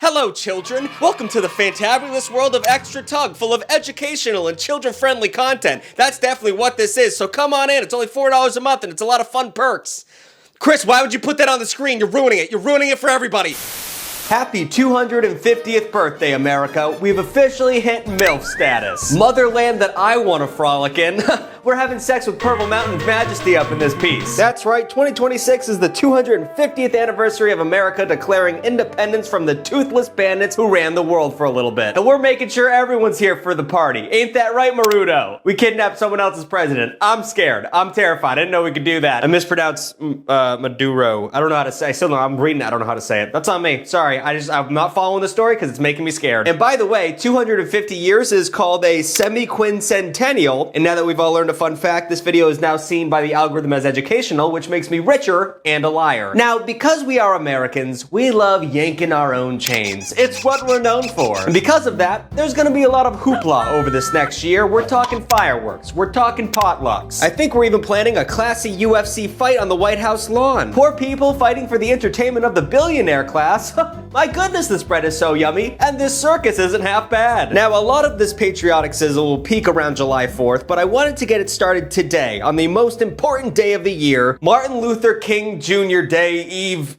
Hello, children! Welcome to the fantabulous world of Extra Tug, full of educational and children-friendly content. That's definitely what this is, so come on in. It's only $4 a month, and it's a lot of fun perks. Chris, why would you put that on the screen? You're ruining it. You're ruining it for everybody. Happy 250th birthday, America. We've officially hit MILF status. Motherland that I want to frolic in. We're having sex with Purple Mountain Majesty up in this piece. That's right, 2026 is the 250th anniversary of America declaring independence from the toothless bandits who ran the world for a little bit. And we're making sure everyone's here for the party. Ain't that right, Marudo? We kidnapped someone else's president. I'm scared. I'm terrified. I didn't know we could do that. I mispronounced Maduro. I don't know how to say. I'm reading it. I don't know how to say it. That's on me. Sorry. I'm not following the story because it's making me scared. And by the way, 250 years is called a semi-quincentennial. And now that we've all learned a fun fact, this video is now seen by the algorithm as educational, which makes me richer and a liar. Now, because we are Americans, we love yanking our own chains. It's what we're known for. And because of that, there's gonna be a lot of hoopla over this next year. We're talking fireworks. We're talking potlucks. I think we're even planning a classy UFC fight on the White House lawn. Poor people fighting for the entertainment of the billionaire class. My goodness, this bread is so yummy, and this circus isn't half bad. Now, a lot of this patriotic sizzle will peak around July 4th, but I wanted to get it started today, on the most important day of the year, Martin Luther King Jr. Day Eve.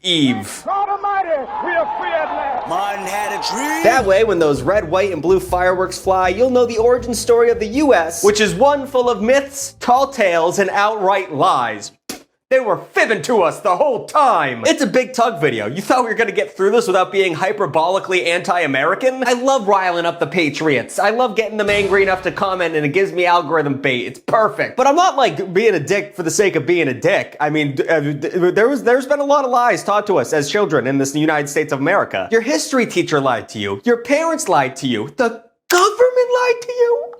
God Almighty, we are free at last. Martin had a dream. That way, when those red, white, and blue fireworks fly, you'll know the origin story of the US, which is one full of myths, tall tales, and outright lies. They were fibbing to us the whole time. It's a big tug video. You thought we were gonna get through this without being hyperbolically anti-American? I love riling up the patriots. I love getting them angry enough to comment, and it gives me algorithm bait. It's perfect. But I'm not like being a dick for the sake of being a dick. I mean, there's been a lot of lies taught to us as children in this United States of America. Your history teacher lied to you. Your parents lied to you. The government lied to you.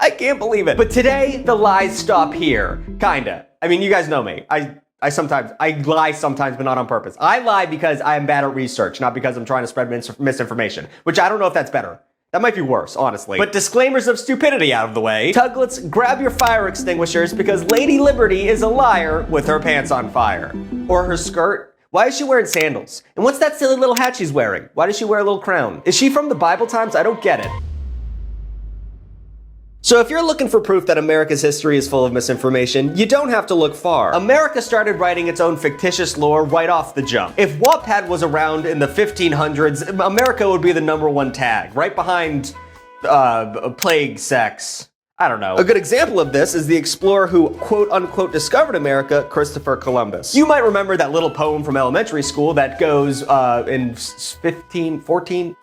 I can't believe it. But today, the lies stop here. Kinda. I mean, you guys know me. I lie sometimes, but not on purpose. I lie because I am bad at research, not because I'm trying to spread misinformation, which I don't know if that's better. That might be worse, honestly. But disclaimers of stupidity out of the way. Tugglets, grab your fire extinguishers because Lady Liberty is a liar with her pants on fire. Or her skirt. Why is she wearing sandals? And what's that silly little hat she's wearing? Why does she wear a little crown? Is she from the Bible times? I don't get it. So if you're looking for proof that America's history is full of misinformation, you don't have to look far. America started writing its own fictitious lore right off the jump. If Wattpad was around in the 1500s, America would be the #1 tag, right behind, plague, sex. I don't know. A good example of this is the explorer who quote-unquote discovered America, Christopher Columbus. You might remember that little poem from elementary school that goes, in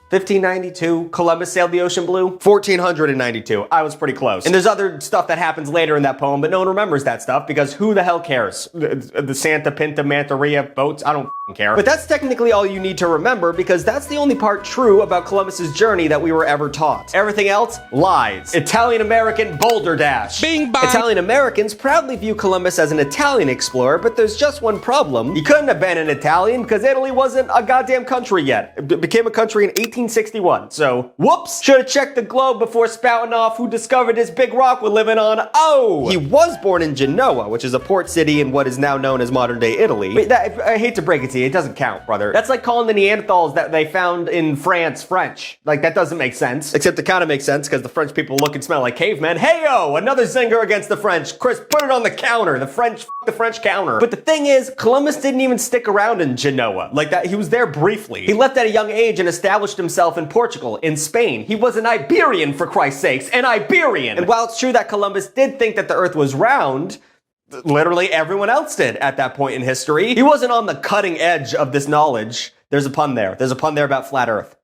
1592, Columbus sailed the ocean blue? 1492. I was pretty close. And there's other stuff that happens later in that poem, but no one remembers that stuff because who the hell cares? The Santa Pinta Mantaria boats? I don't care. But that's technically all you need to remember because that's the only part true about Columbus's journey that we were ever taught. Everything else, lies. Italian-American boulder dash. Bing bong. Italian-Americans proudly view Columbus as an Italian explorer, but there's just one problem. He couldn't have been an Italian because Italy wasn't a goddamn country yet. It became a country in 1861, so whoops. Should have checked the globe before spouting off who discovered this big rock we're living on. Oh! He was born in Genoa, which is a port city in what is now known as modern-day Italy. But I hate to break it to you, it doesn't count, brother. That's like calling the Neanderthals that they found in France French. Like, that doesn't make sense. Except it kind of makes sense because the French people look and smell like cavemen. Hey-o! Another zinger against the French. Chris, put it on the counter. The French counter. But the thing is, Columbus didn't even stick around in Genoa. Like that, he was there briefly. He left at a young age and established himself in Portugal, in Spain. He was an Iberian, for Christ's sakes. An Iberian! And while it's true that Columbus did think that the earth was round, literally everyone else did at that point in history. He wasn't on the cutting edge of this knowledge. There's a pun there. There's a pun there about flat earth.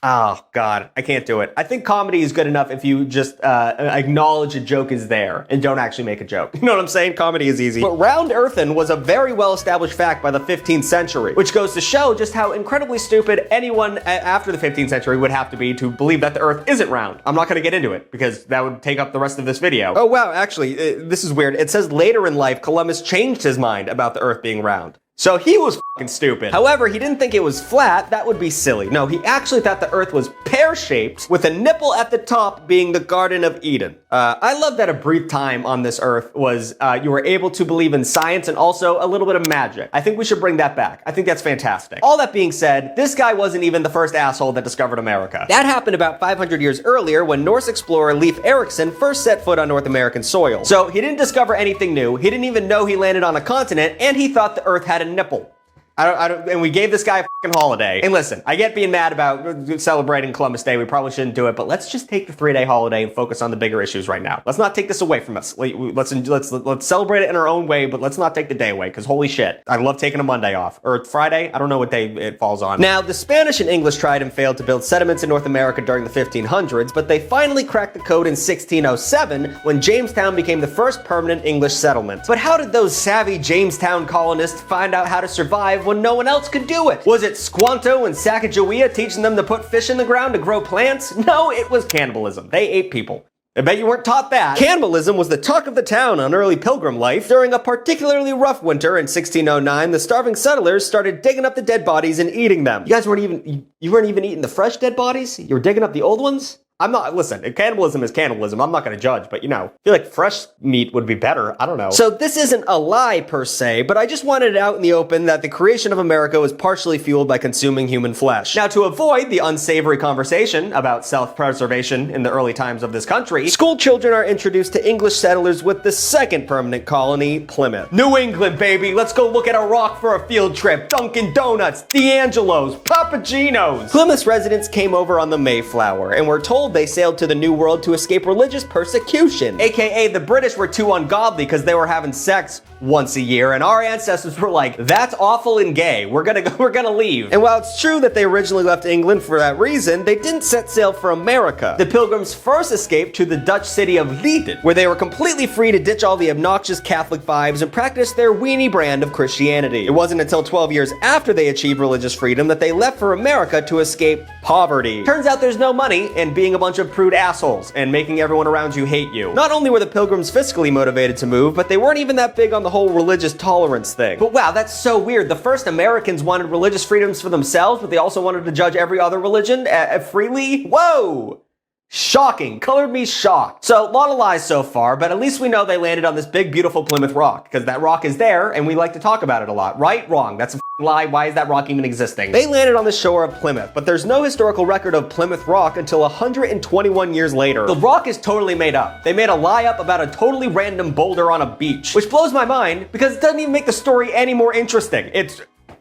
Oh, God, I can't do it. I think comedy is good enough if you just acknowledge a joke is there and don't actually make a joke. You know what I'm saying? Comedy is easy. But round earthen was a very well-established fact by the 15th century, which goes to show just how incredibly stupid anyone after the 15th century would have to be to believe that the earth isn't round. I'm not going to get into it because that would take up the rest of this video. Oh, wow, actually, this is weird. It says later in life, Columbus changed his mind about the earth being round. So he was fucking stupid. However, he didn't think it was flat. That would be silly. No, he actually thought the earth was parallel pear-shaped, with a nipple at the top being the Garden of Eden. I love that a brief time on this earth was you were able to believe in science and also a little bit of magic. I think we should bring that back. I think that's fantastic. All that being said, this guy wasn't even the first asshole that discovered America. That happened about 500 years earlier when Norse explorer Leif Erikson first set foot on North American soil. So he didn't discover anything new, he didn't even know he landed on a continent, and he thought the earth had a nipple. And we gave this guy a fucking holiday. And listen, I get being mad about celebrating Columbus Day. We probably shouldn't do it, but let's just take the 3-day holiday and focus on the bigger issues right now. Let's not take this away from us. Let's celebrate it in our own way, but let's not take the day away, because holy shit. I love taking a Monday off. Or Friday, I don't know what day it falls on. Now, the Spanish and English tried and failed to build settlements in North America during the 1500s, but they finally cracked the code in 1607 when Jamestown became the first permanent English settlement. But how did those savvy Jamestown colonists find out how to survive when no one else could do it? Was it Squanto and Sacagawea teaching them to put fish in the ground to grow plants? No, it was cannibalism. They ate people. I bet you weren't taught that. Cannibalism was the talk of the town on early pilgrim life. During a particularly rough winter in 1609, the starving settlers started digging up the dead bodies and eating them. You guys weren't even eating the fresh dead bodies? You were digging up the old ones? Listen, cannibalism is cannibalism. I'm not gonna judge, but I feel like fresh meat would be better. I don't know. So this isn't a lie per se, but I just wanted it out in the open that the creation of America was partially fueled by consuming human flesh. Now, to avoid the unsavory conversation about self-preservation in the early times of this country, school children are introduced to English settlers with the second permanent colony, Plymouth. New England, baby! Let's go look at a rock for a field trip. Dunkin' Donuts, D'Angelo's, Papagenos! Plymouth's residents came over on the Mayflower and were told they sailed to the New World to escape religious persecution. AKA the British were too ungodly because they were having sex once a year, and our ancestors were like, that's awful and gay. We're gonna leave. And while it's true that they originally left England for that reason, they didn't set sail for America. The Pilgrims first escaped to the Dutch city of Leiden, where they were completely free to ditch all the obnoxious Catholic vibes and practice their weenie brand of Christianity. It wasn't until 12 years after they achieved religious freedom that they left for America to escape poverty. Turns out there's no money, and being a bunch of prude assholes and making everyone around you hate you. Not only were the Pilgrims fiscally motivated to move, but they weren't even that big on the whole religious tolerance thing. But wow, that's so weird. The first Americans wanted religious freedoms for themselves, but they also wanted to judge every other religion freely? Whoa! Shocking. Colored me shocked. So, a lot of lies so far, but at least we know they landed on this big, beautiful Plymouth Rock, because that rock is there, and we like to talk about it a lot. Right? Wrong. That's a lie. Why is that rock even existing? They landed on the shore of Plymouth, but there's no historical record of Plymouth Rock until 121 years later. The rock is totally made up. They made a lie up about a totally random boulder on a beach, which blows my mind, because it doesn't even make the story any more interesting.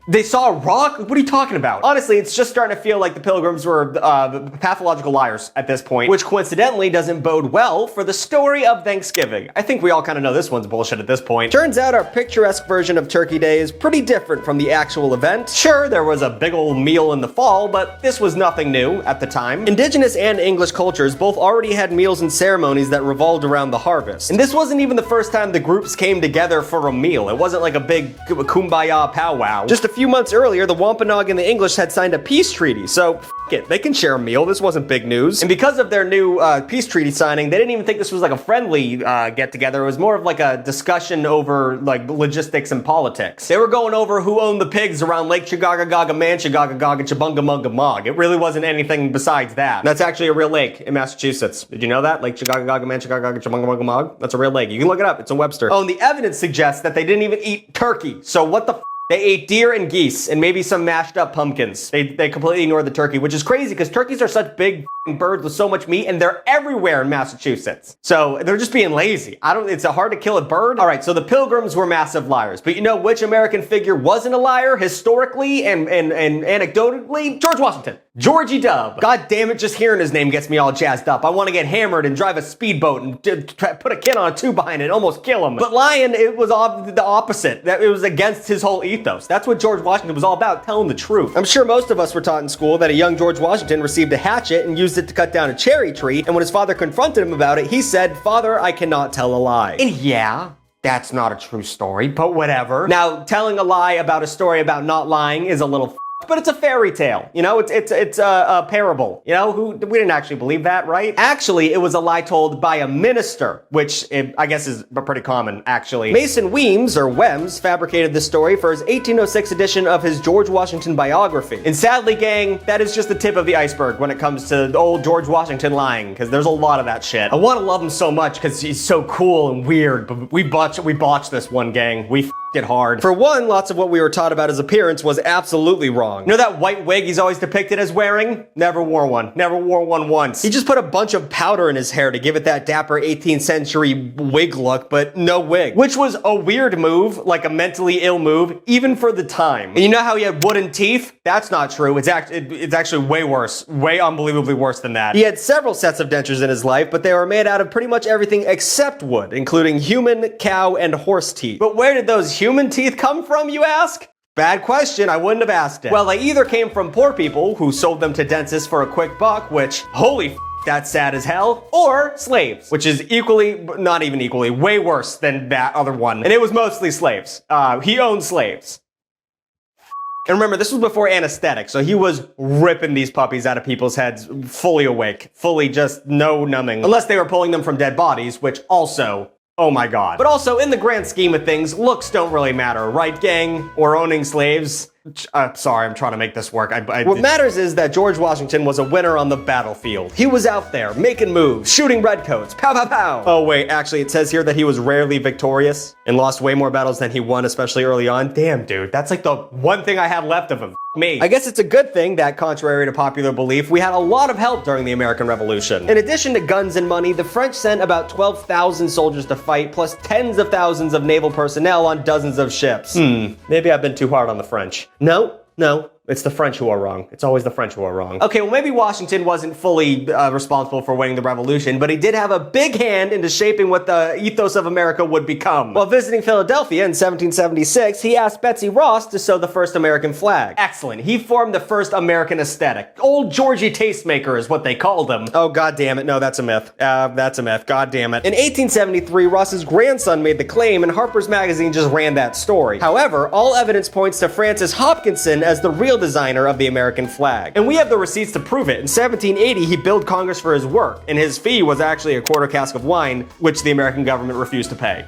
They saw a rock? What are you talking about? Honestly, it's just starting to feel like the Pilgrims were pathological liars at this point, which coincidentally doesn't bode well for the story of Thanksgiving. I think we all kind of know this one's bullshit at this point. Turns out our picturesque version of Turkey Day is pretty different from the actual event. Sure, there was a big old meal in the fall, but this was nothing new at the time. Indigenous and English cultures both already had meals and ceremonies that revolved around the harvest. And this wasn't even the first time the groups came together for a meal. It wasn't like a big kumbaya powwow. Just a few months earlier, the Wampanoag and the English had signed a peace treaty, so f it, they can share a meal. This wasn't big news. And because of their new peace treaty signing, they didn't even think this was like a friendly get-together. It was more of like a discussion over like logistics and politics. They were going over who owned the pigs around Lake Chugagaga Man Chugagaga Chabunga Munga Mog. It really wasn't anything besides that. That's actually a real lake in Massachusetts. Did you know that? Lake Chugagaga Man Chugagaga Chabunga Munga Mog? That's a real lake. You can look it up. It's in Webster. Oh, and the evidence suggests that they didn't even eat turkey. So what the f? They ate deer and geese and maybe some mashed up pumpkins. They completely ignored the turkey, which is crazy because turkeys are such big birds with so much meat and they're everywhere in Massachusetts. So they're just being lazy. It's hard to kill a bird. All right, so the Pilgrims were massive liars, but you know which American figure wasn't a liar historically and anecdotally? George Washington. Georgie Dub. God damn it, just hearing his name gets me all jazzed up. I want to get hammered and drive a speedboat and put a kid on a tube behind it and almost kill him. But lying, it was the opposite. That it was against his whole ethos. That's what George Washington was all about, telling the truth. I'm sure most of us were taught in school that a young George Washington received a hatchet and used it to cut down a cherry tree, and when his father confronted him about it, he said, "Father, I cannot tell a lie." And yeah, that's not a true story, but whatever. Now, telling a lie about a story about not lying is a little But it's a fairy tale. You know, it's a parable. You know, we didn't actually believe that, right? Actually, it was a lie told by a minister, which I guess is pretty common, actually. Mason Weems, or Wems, fabricated this story for his 1806 edition of his George Washington biography. And sadly, gang, that is just the tip of the iceberg when it comes to old George Washington lying, because there's a lot of that shit. I want to love him so much because he's so cool and weird, but we botched this one, gang. We it hard. For one, lots of what we were taught about his appearance was absolutely wrong. You know that white wig he's always depicted as wearing? Never wore one. Never wore one once. He just put a bunch of powder in his hair to give it that dapper 18th century wig look, but no wig. Which was a weird move, like a mentally ill move, even for the time. And you know how he had wooden teeth? That's not true. It's actually way worse. Way unbelievably worse than that. He had several sets of dentures in his life, but they were made out of pretty much everything except wood, including human, cow, and horse teeth. But where did those human teeth come from, you ask? Bad question, I wouldn't have asked it. Well, they either came from poor people who sold them to dentists for a quick buck, which, holy f***, that's sad as hell, or slaves, which is equally, not even equally, way worse than that other one. And it was mostly slaves. He owned slaves. And remember, this was before anesthetic, so he was ripping these puppies out of people's heads fully awake, fully just no numbing. Unless they were pulling them from dead bodies, which also, oh my god. But also, in the grand scheme of things, looks don't really matter, right, gang? Or owning slaves? Sorry, I'm trying to make this work. What matters is that George Washington was a winner on the battlefield. He was out there, making moves, shooting redcoats, pow pow pow. Oh wait, actually it says here that he was rarely victorious and lost way more battles than he won, especially early on. Damn, dude, that's like the one thing I have left of him. Me. I guess it's a good thing that, contrary to popular belief, we had a lot of help during the American Revolution. In addition to guns and money, the French sent about 12,000 soldiers to fight, plus tens of thousands of naval personnel on dozens of ships. Maybe I've been too hard on the French. No. It's the French who are wrong. It's always the French who are wrong. Okay, well maybe Washington wasn't fully responsible for winning the revolution, but he did have a big hand into shaping what the ethos of America would become. While visiting Philadelphia in 1776, he asked Betsy Ross to sew the first American flag. Excellent. He formed the first American aesthetic. Old Georgie Tastemaker is what they called him. Oh, god damn it. No, that's a myth. That's a myth. God damn it. In 1873, Ross's grandson made the claim, and Harper's Magazine just ran that story. However, all evidence points to Francis Hopkinson as the real designer of the American flag. And we have the receipts to prove it. In 1780, he billed Congress for his work, and his fee was actually a quarter cask of wine, which the American government refused to pay.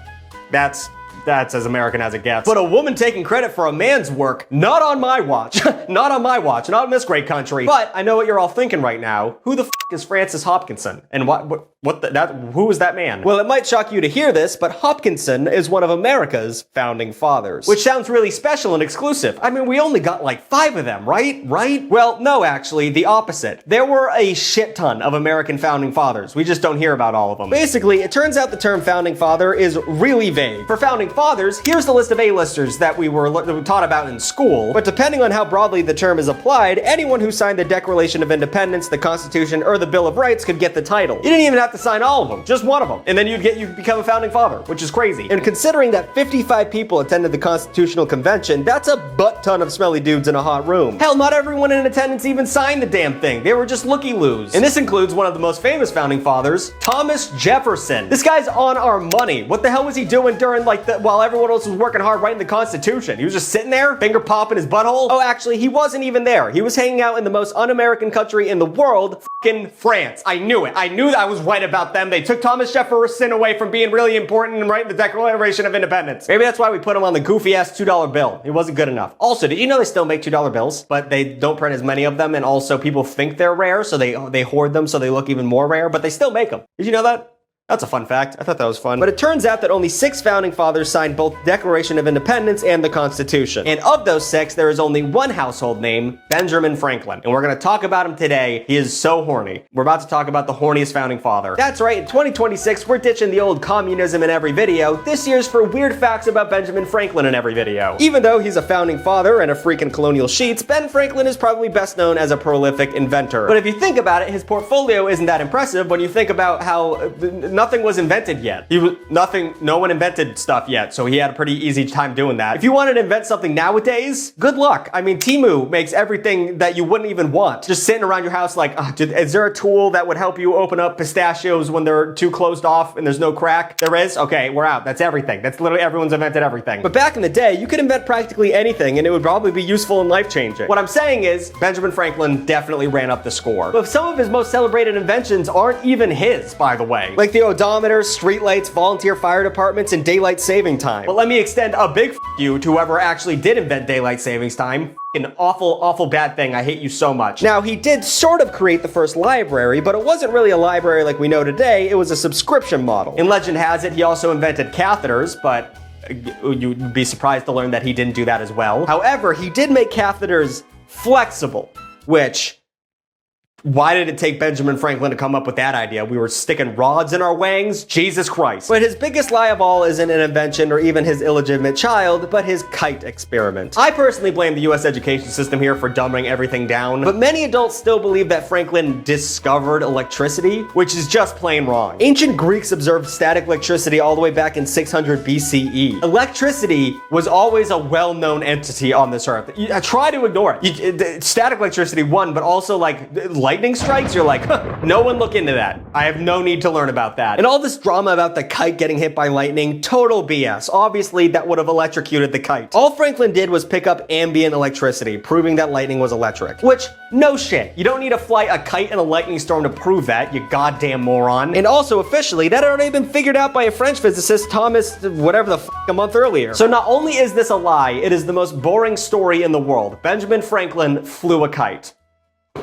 That's as American as it gets. But a woman taking credit for a man's work, not on my watch. Not on my watch, not in this great country. But I know what you're all thinking right now. Who the f*** is Francis Hopkinson? And who is that man? Well, it might shock you to hear this, but Hopkinson is one of America's founding fathers. Which sounds really special and exclusive. I mean, we only got like 5 of them, right? Well, no, actually, the opposite. There were a shit ton of American founding fathers. We just don't hear about all of them. Basically, it turns out the term founding father is really vague. For founding fathers, here's the list of A-listers that we were taught about in school, but depending on how broadly the term is applied, anyone who signed the Declaration of Independence, the Constitution, or the Bill of Rights could get the title. You didn't even have to sign all of them, just one of them, and then you become a founding father, which is crazy. And considering that 55 people attended the Constitutional Convention, that's a butt ton of smelly dudes in a hot room. Hell, not everyone in attendance even signed the damn thing. They were just looky-loos. And this includes one of the most famous founding fathers, Thomas Jefferson. This guy's on our money. What the hell was he doing during while everyone else was working hard writing the Constitution? He was just sitting there, finger popping his butthole? Oh, actually, he wasn't even there. He was hanging out in the most un-American country in the world, f***ing France. I knew it. I knew that I was right about them. They took Thomas Jefferson away from being really important and writing the Declaration of Independence. Maybe that's why we put him on the goofy-ass $2 bill. It wasn't good enough. Also, did you know they still make $2 bills? But they don't print as many of them, and also people think they're rare, so they hoard them so they look even more rare, but they still make them. Did you know that? That's a fun fact. I thought that was fun. But it turns out that only 6 founding fathers signed both the Declaration of Independence and the Constitution. And of those 6, there is only one household name, Benjamin Franklin. And we're going to talk about him today. He is so horny. We're about to talk about the horniest founding father. That's right, in 2026, we're ditching the old communism in every video. This year's for weird facts about Benjamin Franklin in every video. Even though he's a founding father and a freaking colonial sheets, Ben Franklin is probably best known as a prolific inventor. But if you think about it, his portfolio isn't that impressive when you think about how nothing was invented yet. No one invented stuff yet, so he had a pretty easy time doing that. If you wanted to invent something nowadays, good luck. I mean, Temu makes everything that you wouldn't even want. Just sitting around your house like, is there a tool that would help you open up pistachios when they're too closed off and there's no crack? There is? Okay, we're out. That's everything. That's literally everyone's invented everything. But back in the day, you could invent practically anything and it would probably be useful and life-changing. What I'm saying is, Benjamin Franklin definitely ran up the score. But some of his most celebrated inventions aren't even his, by the way. Like the odometer, streetlights, volunteer fire departments, and daylight saving time. But let me extend a big f you to whoever actually did invent daylight savings time. An awful bad thing. I hate you so much. Now, he did sort of create the first library, but it wasn't really a library like we know today. It was a subscription model. And legend has it, he also invented catheters, but you'd be surprised to learn that he didn't do that as well. However, he did make catheters flexible, which... why did it take Benjamin Franklin to come up with that idea? We were sticking rods in our wangs? Jesus Christ. But his biggest lie of all isn't an invention or even his illegitimate child, but his kite experiment. I personally blame the US education system here for dumbing everything down, but many adults still believe that Franklin discovered electricity, which is just plain wrong. Ancient Greeks observed static electricity all the way back in 600 BCE. Electricity was always a well-known entity on this earth. Try to ignore it. Static electricity, one, but also like lightning strikes, you're like, huh, no one look into that. I have no need to learn about that. And all this drama about the kite getting hit by lightning, total BS. Obviously, that would have electrocuted the kite. All Franklin did was pick up ambient electricity, proving that lightning was electric. Which, no shit. You don't need to fly a kite in a lightning storm to prove that, you goddamn moron. And also, officially, that had already been figured out by a French physicist, Thomas, whatever the f***, a month earlier. So not only is this a lie, it is the most boring story in the world. Benjamin Franklin flew a kite.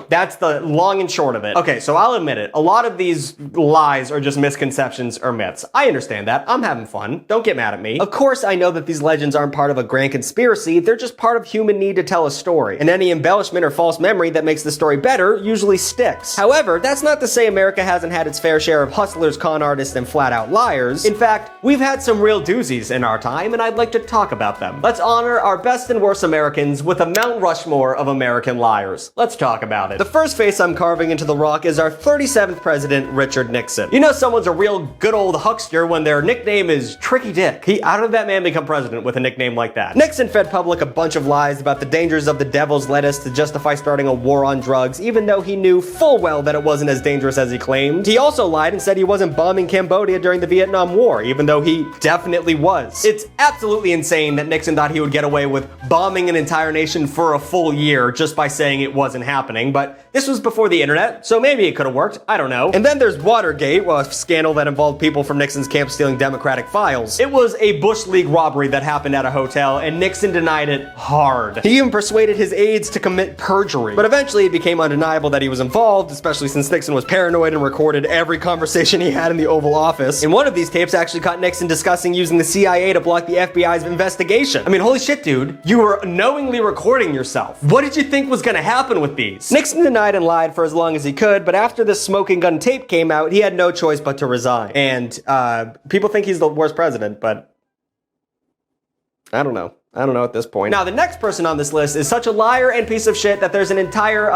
That's the long and short of it. Okay, so I'll admit it. A lot of these lies are just misconceptions or myths. I understand that. I'm having fun. Don't get mad at me. Of course, I know that these legends aren't part of a grand conspiracy. They're just part of human need to tell a story. And any embellishment or false memory that makes the story better usually sticks. However, that's not to say America hasn't had its fair share of hustlers, con artists, and flat-out liars. In fact, we've had some real doozies in our time, and I'd like to talk about them. Let's honor our best and worst Americans with a Mount Rushmore of American liars. Let's talk about it. The first face I'm carving into the rock is our 37th president, Richard Nixon. You know someone's a real good old huckster when their nickname is Tricky Dick. How did that man become president with a nickname like that? Nixon fed public a bunch of lies about the dangers of the devil's lettuce to justify starting a war on drugs, even though he knew full well that it wasn't as dangerous as he claimed. He also lied and said he wasn't bombing Cambodia during the Vietnam War, even though he definitely was. It's absolutely insane that Nixon thought he would get away with bombing an entire nation for a full year just by saying it wasn't happening, but this was before the internet, so maybe it could have worked. I don't know. And then there's Watergate, a scandal that involved people from Nixon's camp stealing Democratic files. It was a Bush League robbery that happened at a hotel, and Nixon denied it hard. He even persuaded his aides to commit perjury. But eventually it became undeniable that he was involved, especially since Nixon was paranoid and recorded every conversation he had in the Oval Office. And one of these tapes actually caught Nixon discussing using the CIA to block the FBI's investigation. I mean, holy shit, dude. You were knowingly recording yourself. What did you think was gonna happen with these? Nixon denied and lied for as long as he could, but after this smoking gun tape came out, he had no choice but to resign. And people think he's the worst president, but I don't know. I don't know at this point. Now, the next person on this list is such a liar and piece of shit that there's an entire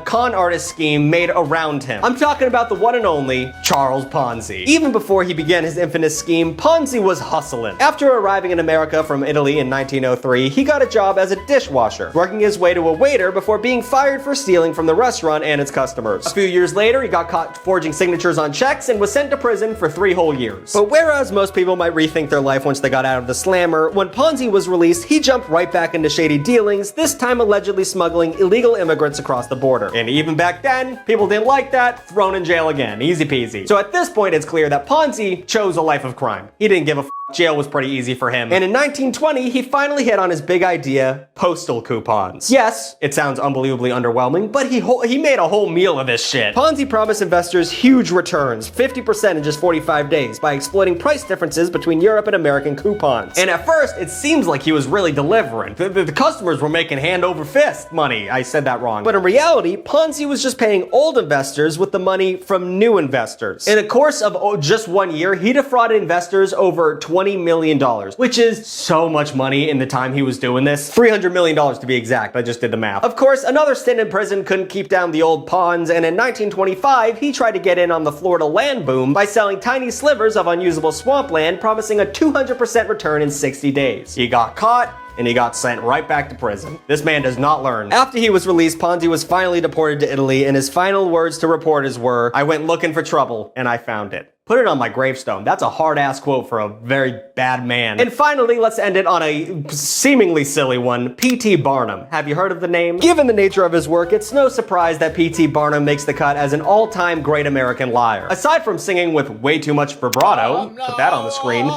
con artist scheme made around him. I'm talking about the one and only Charles Ponzi. Even before he began his infamous scheme, Ponzi was hustling. After arriving in America from Italy in 1903, he got a job as a dishwasher, working his way to a waiter before being fired for stealing from the restaurant and its customers. A few years later, he got caught forging signatures on checks and was sent to prison for 3 whole years. But whereas most people might rethink their life once they got out of the slammer, when Ponzi was released, he jumped right back into shady dealings, this time allegedly smuggling illegal immigrants across the border. And even back then, people didn't like that, thrown in jail again, easy peasy. So at this point, it's clear that Ponzi chose a life of crime. He didn't give a f***. Jail was pretty easy for him. And in 1920, he finally hit on his big idea, postal coupons. Yes, it sounds unbelievably underwhelming, but he made a whole meal of this shit. Ponzi promised investors huge returns, 50% in just 45 days, by exploiting price differences between Europe and American coupons. And at first, it seems like he was really delivering. The customers were making hand over fist money. I said that wrong. But in reality, Ponzi was just paying old investors with the money from new investors. In a course of just 1 year, he defrauded investors over $20 $20 million, which is so much money in the time he was doing this. $300 million to be exact. I just did the math. Of course, another stint in prison couldn't keep down the old pawns, and in 1925, he tried to get in on the Florida land boom by selling tiny slivers of unusable swampland, promising a 200% return in 60 days. He got caught, and he got sent right back to prison. This man does not learn. After he was released, Ponzi was finally deported to Italy, and his final words to reporters were, "I went looking for trouble, and I found it." Put it on my gravestone. That's a hard-ass quote for a very bad man. And finally, let's end it on a seemingly silly one. P.T. Barnum. Have you heard of the name? Given the nature of his work, it's no surprise that P.T. Barnum makes the cut as an all-time great American liar. Aside from singing with way too much vibrato, put that on the screen,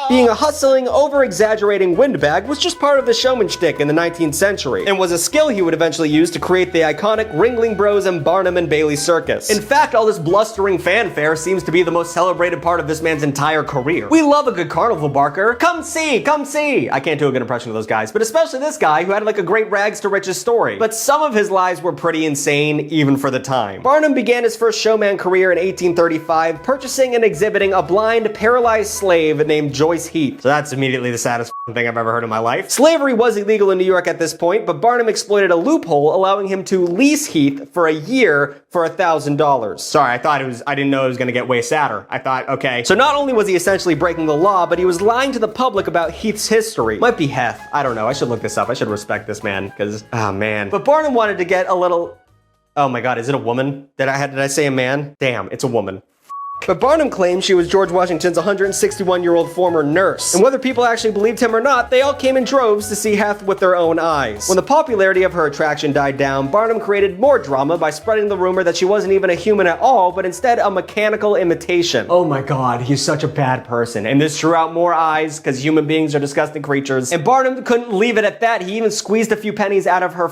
being a hustling, over-exaggerating windbag was just part of the showman shtick in the 19th century, and was a skill he would eventually use to create the iconic Ringling Bros and Barnum and Bailey circus. In fact, all this blustering fanfare seems to be the most celebrated part of this man's entire career. We love a good carnival barker. Come see, come see! I can't do a good impression of those guys, but especially this guy who had like a great rags to riches story. But some of his lies were pretty insane, even for the time. Barnum began his first showman career in 1835, purchasing and exhibiting a blind, paralyzed slave named Joyce Heath. So that's immediately the saddest thing I've ever heard in my life. Slavery was illegal in New York at this point, but Barnum exploited a loophole, allowing him to lease Heath for a year for $1,000. Sorry, I didn't know it was gonna get way sadder. I thought, okay. So not only was he essentially breaking the law, but he was lying to the public about Heath's history. Might be Heth. I don't know. I should look this up. I should respect this man, because, oh man. But Barnum wanted to get a little, oh my God, is it a woman? Did I say a man? Damn, it's a woman. But Barnum claimed she was George Washington's 161-year-old former nurse. And whether people actually believed him or not, they all came in droves to see Heth with their own eyes. When the popularity of her attraction died down, Barnum created more drama by spreading the rumor that she wasn't even a human at all, but instead a mechanical imitation. Oh my God, he's such a bad person. And this drew out more eyes, because human beings are disgusting creatures. And Barnum couldn't leave it at that. He even squeezed a few pennies out of her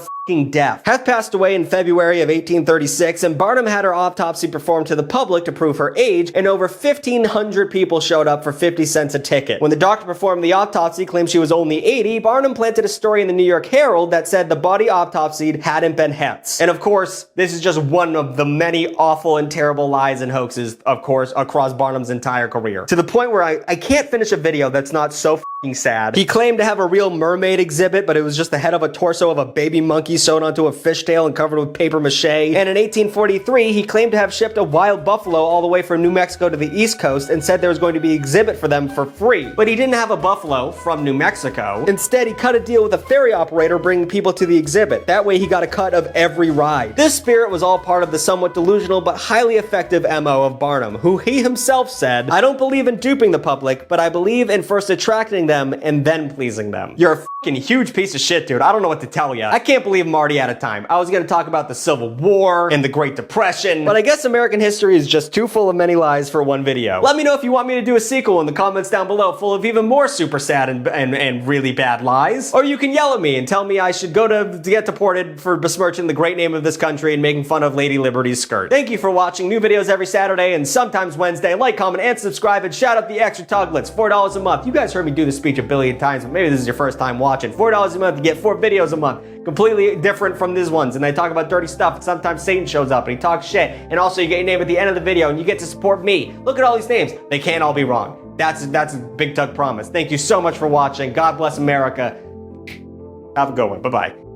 death. Heth passed away in February of 1836, and Barnum had her autopsy performed to the public to prove her age, and over 1,500 people showed up for 50 cents a ticket. When the doctor performed the autopsy, claimed she was only 80, Barnum planted a story in the New York Herald that said the body autopsied hadn't been Heth's. And of course, this is just one of the many awful and terrible lies and hoaxes, of course, across Barnum's entire career. To the point where I can't finish a video that's not so f***ing sad. He claimed to have a real mermaid exhibit, but it was just the head of a torso of a baby monkey sewn onto a fishtail and covered with paper mache. And in 1843, he claimed to have shipped a wild buffalo all the way from New Mexico to the East Coast and said there was going to be an exhibit for them for free. But he didn't have a buffalo from New Mexico. Instead, he cut a deal with a ferry operator bringing people to the exhibit. That way, he got a cut of every ride. This spirit was all part of the somewhat delusional but highly effective MO of Barnum, who he himself said, "I don't believe in duping the public, but I believe in first attracting them and then pleasing them." You're a fucking huge piece of shit, dude. I don't know what to tell you. I can't believe I'm already out of time. I was gonna talk about the Civil War and the Great Depression, but I guess American history is just too full of many lies for one video. Let me know if you want me to do a sequel in the comments down below full of even more super sad and really bad lies. Or you can yell at me and tell me I should go to get deported for besmirching the great name of this country and making fun of Lady Liberty's skirt. Thank you for watching. New videos every Saturday and sometimes Wednesday. Like, comment, and subscribe, and shout out the extra tugglets. $4 a month. You guys heard me do this speech a billion times, but maybe this is your first time watching. $4 a month, you get 4 videos a month. Completely different from these ones, and they talk about dirty stuff, and sometimes Satan shows up and he talks shit, and also you get your name at the end of the video and you get to support me. Look at all these names. They can't all be wrong. That's a Big Tug promise. Thank you so much for watching. God bless America. Have a good one. Bye-bye.